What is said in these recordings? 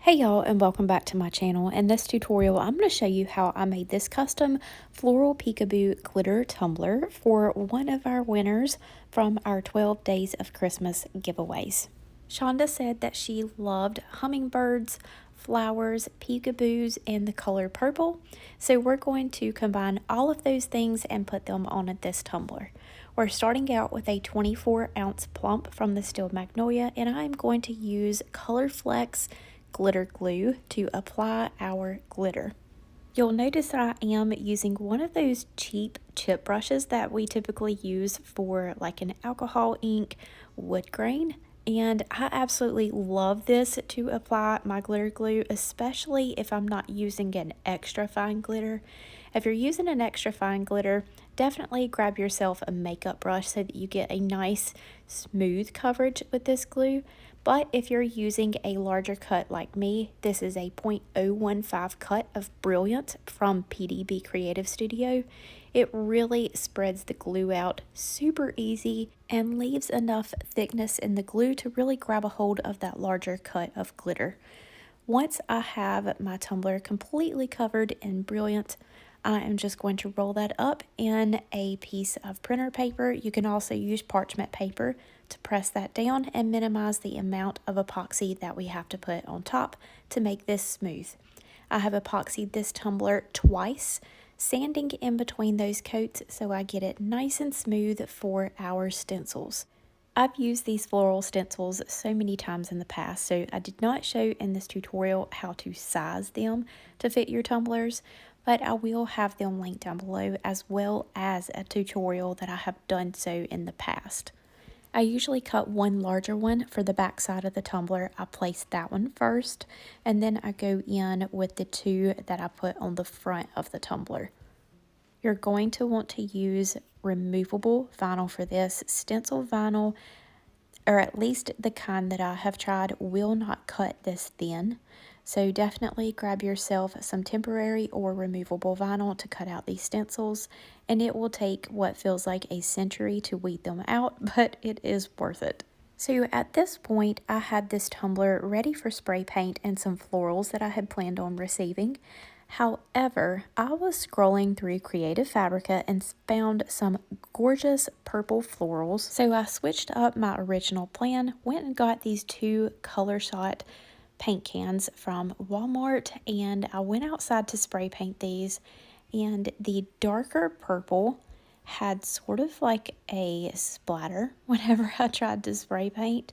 Hey y'all, and welcome back to my channel. In this tutorial, I'm going to show you how I made this custom floral peekaboo glitter tumbler for one of our winners from our 12 Days of Christmas giveaways. Shonda said that she loved hummingbirds, flowers, peekaboos, and the color purple. So we're going to combine all of those things and put them on this tumbler. We're starting out with a 24-ounce plump from the Still Magnolia, and I'm going to use COLORFLEX glitter glue to apply our glitter. You'll notice that I am using one of those cheap chip brushes that we typically use for like an alcohol ink wood grain, and I absolutely love this to apply my glitter glue, especially if I'm not using an extra fine glitter. If you're using an extra fine glitter, definitely grab yourself a makeup brush so that you get a nice smooth coverage with this glue. But if you're using a larger cut like me, this is a 0.015 cut of Brilliant from PDB Creative Studio. It really spreads the glue out super easy and leaves enough thickness in the glue to really grab a hold of that larger cut of glitter. Once I have my tumbler completely covered in Brilliant, I am just going to roll that up in a piece of printer paper. You can also use parchment paper to press that down and minimize the amount of epoxy that we have to put on top to make this smooth. I have epoxied this tumbler twice, sanding in between those coats so I get it nice and smooth for our stencils. I've used these floral stencils so many times in the past, so I did not show in this tutorial how to size them to fit your tumblers, but I will have them linked down below, as well as a tutorial that I have done so in the past. I usually cut one larger one for the back side of the tumbler. I place that one first, and then I go in with the two that I put on the front of the tumbler. You're going to want to use removable vinyl for this. Stencil vinyl, or at least the kind that I have tried, will not cut this thin. So definitely grab yourself some temporary or removable vinyl to cut out these stencils, and it will take what feels like a century to weed them out, but it is worth it. So at this point, I had this tumbler ready for spray paint and some florals that I had planned on receiving. However, I was scrolling through Creative Fabrica and found some gorgeous purple florals. So I switched up my original plan, went and got these two Color Shot paint cans from Walmart, and I went outside to spray paint these, and the darker purple had sort of like a splatter whenever I tried to spray paint,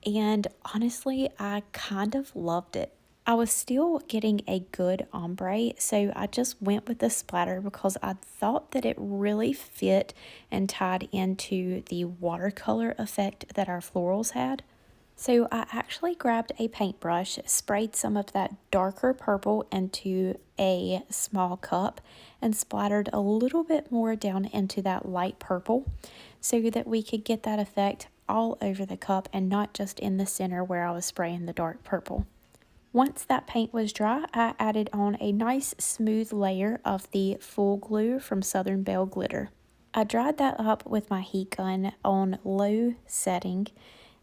and honestly I kind of loved it. I was still getting a good ombre, so I just went with the splatter because I thought that it really fit and tied into the watercolor effect that our florals had. So I actually grabbed a paintbrush, sprayed some of that darker purple into a small cup, and splattered a little bit more down into that light purple so that we could get that effect all over the cup and not just in the center where I was spraying the dark purple. Once that paint was dry, I added on a nice smooth layer of the full glue from Southern Belle Glitter. I dried that up with my heat gun on low setting,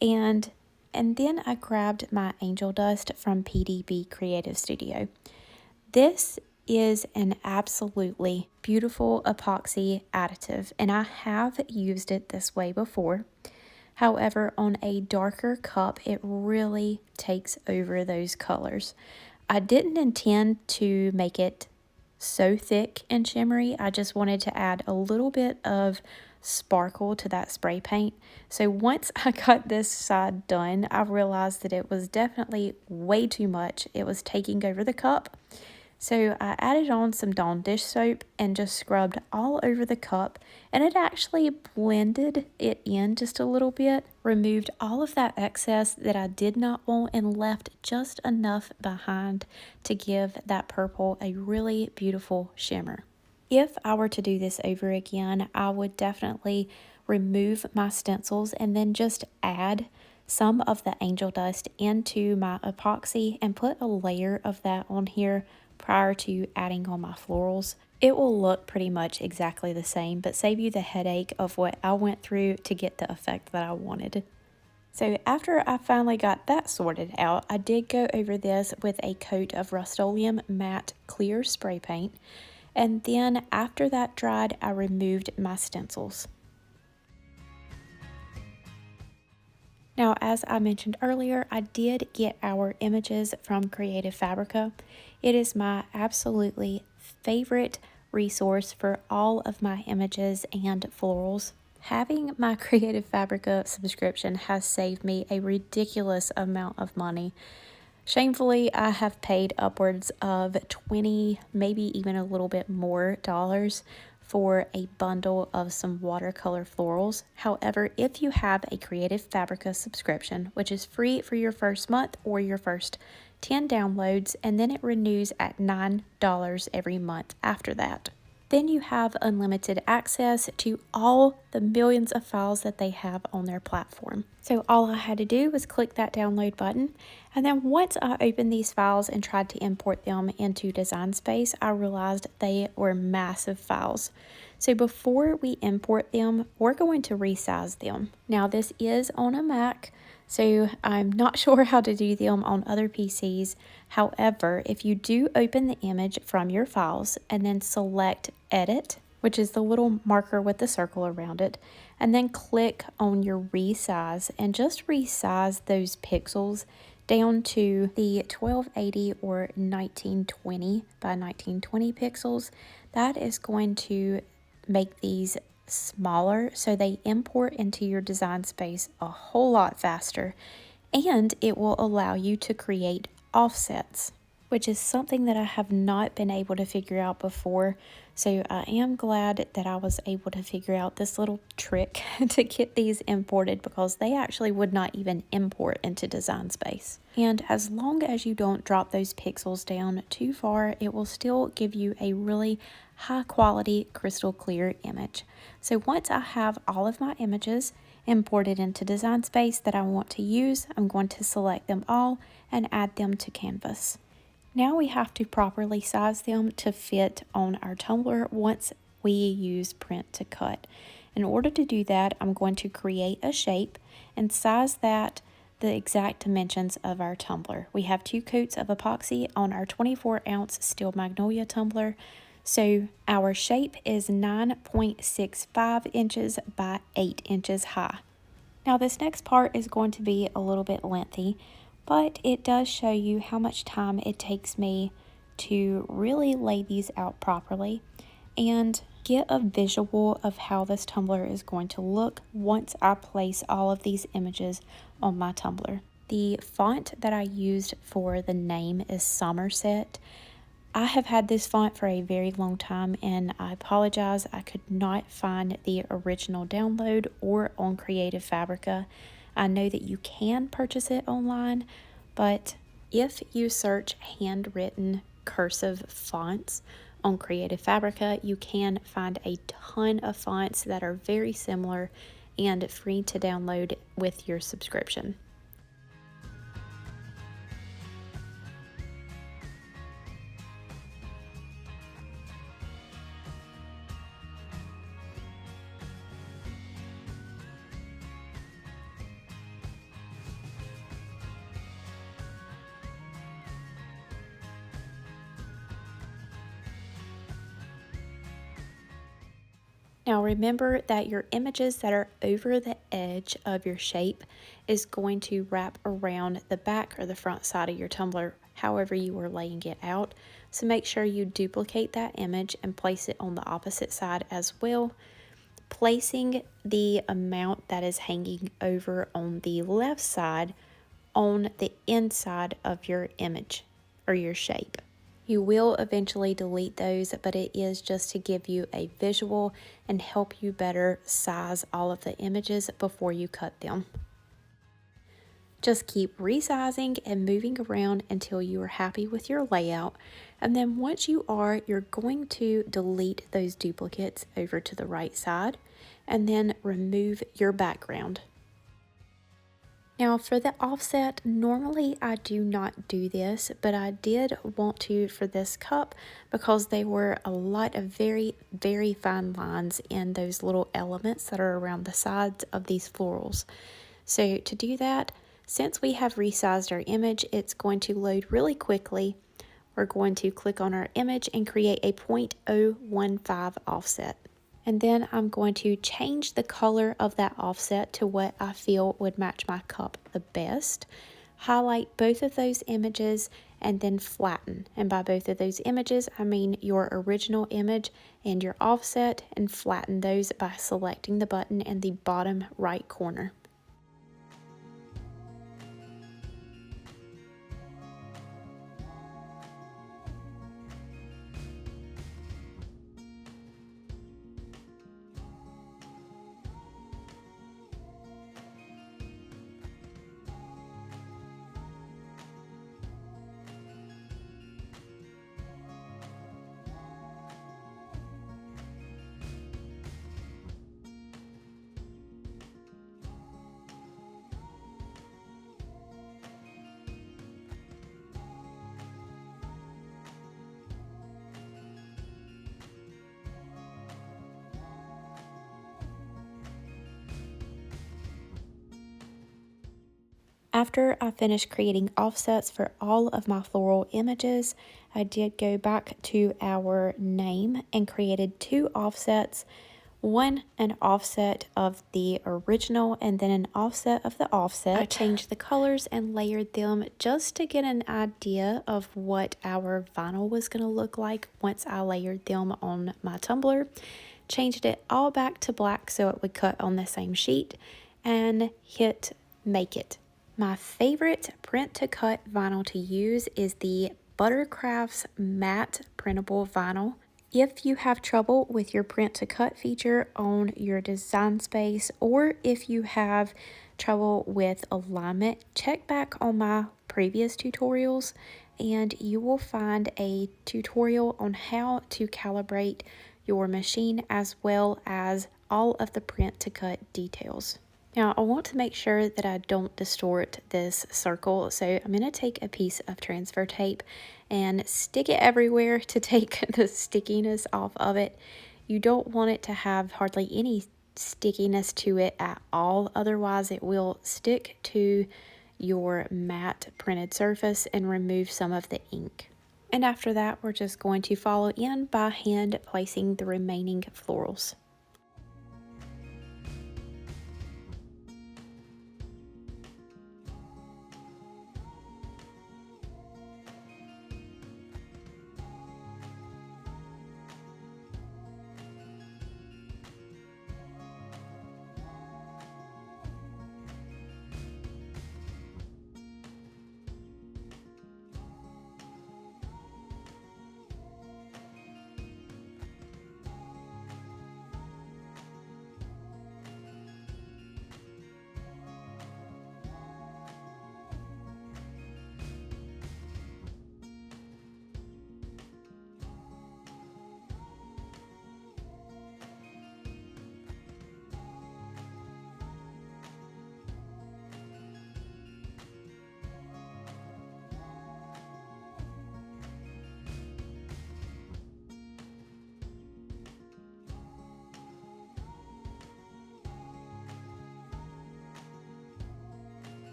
and then I grabbed my angel dust from PDB Creative Studio. This is an absolutely beautiful epoxy additive, and I have used it this way before. However, on a darker cup, it really takes over those colors. I didn't intend to make it so thick and shimmery. I just wanted to add a little bit of sparkle to that spray paint. So once I got this side done, I realized that it was definitely way too much. It was taking over the cup. So I added on some Dawn dish soap and just scrubbed all over the cup, and it actually blended it in just a little bit, removed all of that excess that I did not want, and left just enough behind to give that purple a really beautiful shimmer. If I were to do this over again, I would definitely remove my stencils and then just add some of the angel dust into my epoxy and put a layer of that on here prior to adding on my florals. It will look pretty much exactly the same, but save you the headache of what I went through to get the effect that I wanted. So after I finally got that sorted out, I did go over this with a coat of Rust-Oleum matte clear spray paint. And then after that dried, I removed my stencils. Now, as I mentioned earlier, I did get our images from Creative Fabrica. It is my absolutely favorite resource for all of my images and florals. Having my Creative Fabrica subscription has saved me a ridiculous amount of money. Shamefully, I have paid upwards of 20, maybe even a little bit more dollars for a bundle of some watercolor florals. However, if you have a Creative Fabrica subscription, which is free for your first month or your first 10 downloads, and then it renews at $9 every month after that. Then you have unlimited access to all the millions of files that they have on their platform. So all I had to do was click that download button. And then once I opened these files and tried to import them into Design Space, I realized they were massive files. So before we import them, we're going to resize them. Now this is on a Mac, so I'm not sure how to do them on other PCs. However, if you do open the image from your files and then select Edit, which is the little marker with the circle around it, and then click on your resize and just resize those pixels down to the 1280 or 1920 by 1920 pixels, that is going to make these smaller so they import into your Design Space a whole lot faster, and it will allow you to create offsets, which is something that I have not been able to figure out before. So I am glad that I was able to figure out this little trick to get these imported, because they actually would not even import into Design Space. And as long as you don't drop those pixels down too far, it will still give you a really high quality crystal clear image. So once I have all of my images imported into Design Space that I want to use, I'm going to select them all and add them to Canvas. Now we have to properly size them to fit on our tumbler once we use print to cut. In order to do that, I'm going to create a shape and size that the exact dimensions of our tumbler. We have 2 coats of epoxy on our 24-ounce steel Magnolia tumbler. So our shape is 9.65 inches by 8 inches high. Now this next part is going to be a little bit lengthy, but it does show you how much time it takes me to really lay these out properly and get a visual of how this tumbler is going to look once I place all of these images on my tumbler. The font that I used for the name is Somerset. I have had this font for a very long time, and I apologize, I could not find the original download or on Creative Fabrica. I know that you can purchase it online, but if you search handwritten cursive fonts on Creative Fabrica, you can find a ton of fonts that are very similar and free to download with your subscription. Now remember that your images that are over the edge of your shape is going to wrap around the back or the front side of your tumbler, however you are laying it out. So make sure you duplicate that image and place it on the opposite side as well, placing the amount that is hanging over on the left side on the inside of your image or your shape. You will eventually delete those, but it is just to give you a visual and help you better size all of the images before you cut them. Just keep resizing and moving around until you are happy with your layout. And then once you are, you're going to delete those duplicates over to the right side and then remove your background. Now for the offset, normally I do not do this, but I did want to for this cup because there were a lot of very, very fine lines in those little elements that are around the sides of these florals. So to do that, since we have resized our image, it's going to load really quickly. We're going to click on our image and create a 0.015 offset. And then I'm going to change the color of that offset to what I feel would match my cup the best. Highlight both of those images and then flatten. And by both of those images, I mean your original image and your offset, and flatten those by selecting the button in the bottom right corner. After I finished creating offsets for all of my floral images, I did go back to our name and created 2 offsets. One, an offset of the original, and then an offset of the offset. I changed the colors and layered them just to get an idea of what our vinyl was going to look like once I layered them on my tumbler. Changed it all back to black so it would cut on the same sheet, and hit Make It. My favorite print to cut vinyl to use is the Buttercraft's matte printable vinyl. If you have trouble with your print to cut feature on your design space, or if you have trouble with alignment, check back on my previous tutorials and you will find a tutorial on how to calibrate your machine as well as all of the print to cut details. Now, I want to make sure that I don't distort this circle, so I'm going to take a piece of transfer tape and stick it everywhere to take the stickiness off of it. You don't want it to have hardly any stickiness to it at all, otherwise it will stick to your matte printed surface and remove some of the ink. And after that, we're just going to follow in by hand placing the remaining florals.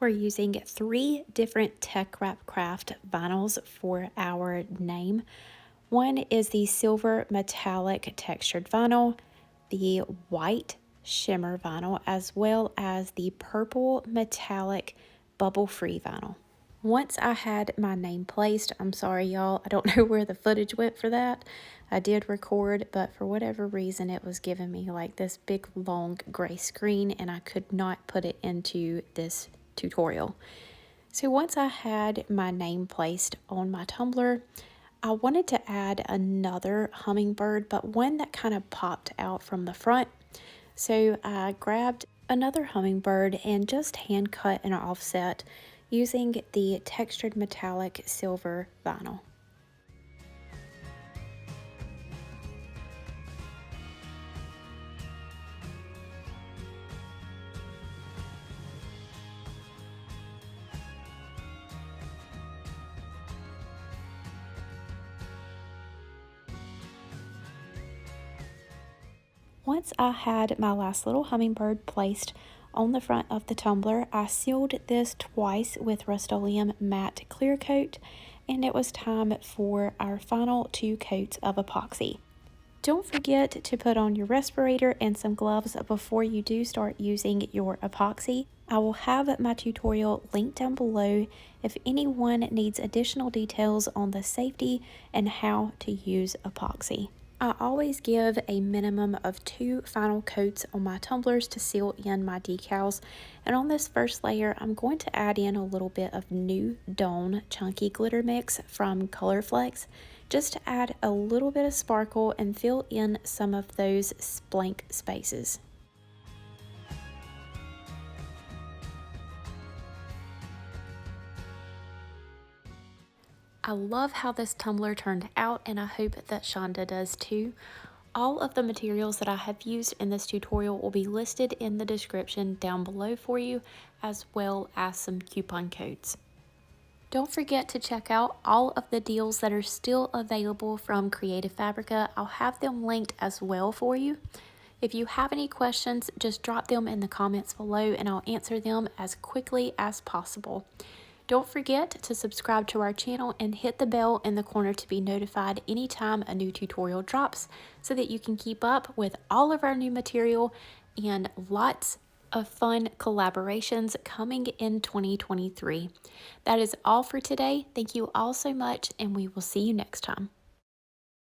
We're using 3 different TeckWrapcraft vinyls for our name. One is the silver metallic textured vinyl, the white shimmer vinyl, as well as the purple metallic bubble-free vinyl. Once I had my name placed, I'm sorry y'all, I don't know where the footage went for that. I did record, but for whatever reason it was giving me like this big long gray screen and I could not put it into this tutorial. So once I had my name placed on my tumbler, I wanted to add another hummingbird, but one that kind of popped out from the front. So I grabbed another hummingbird, and just hand cut an offset using the textured metallic silver vinyl. Once I had my last little hummingbird placed on the front of the tumbler, I sealed this twice with Rust-Oleum matte clear coat, and it was time for our final 2 coats of epoxy. Don't forget to put on your respirator and some gloves before you do start using your epoxy. I will have my tutorial linked down below if anyone needs additional details on the safety and how to use epoxy. I always give a minimum of 2 final coats on my tumblers to seal in my decals, and on this first layer I'm going to add in a little bit of New Dawn Chunky Glitter Mix from COLORFLEX just to add a little bit of sparkle and fill in some of those blank spaces. I love how this tumbler turned out, and I hope that Shonda does too. All of the materials that I have used in this tutorial will be listed in the description down below for you, as well as some coupon codes. Don't forget to check out all of the deals that are still available from Creative Fabrica. I'll have them linked as well for you. If you have any questions, just drop them in the comments below and I'll answer them as quickly as possible. Don't forget to subscribe to our channel and hit the bell in the corner to be notified anytime a new tutorial drops so that you can keep up with all of our new material and lots of fun collaborations coming in 2023. That is all for today. Thank you all so much, and we will see you next time.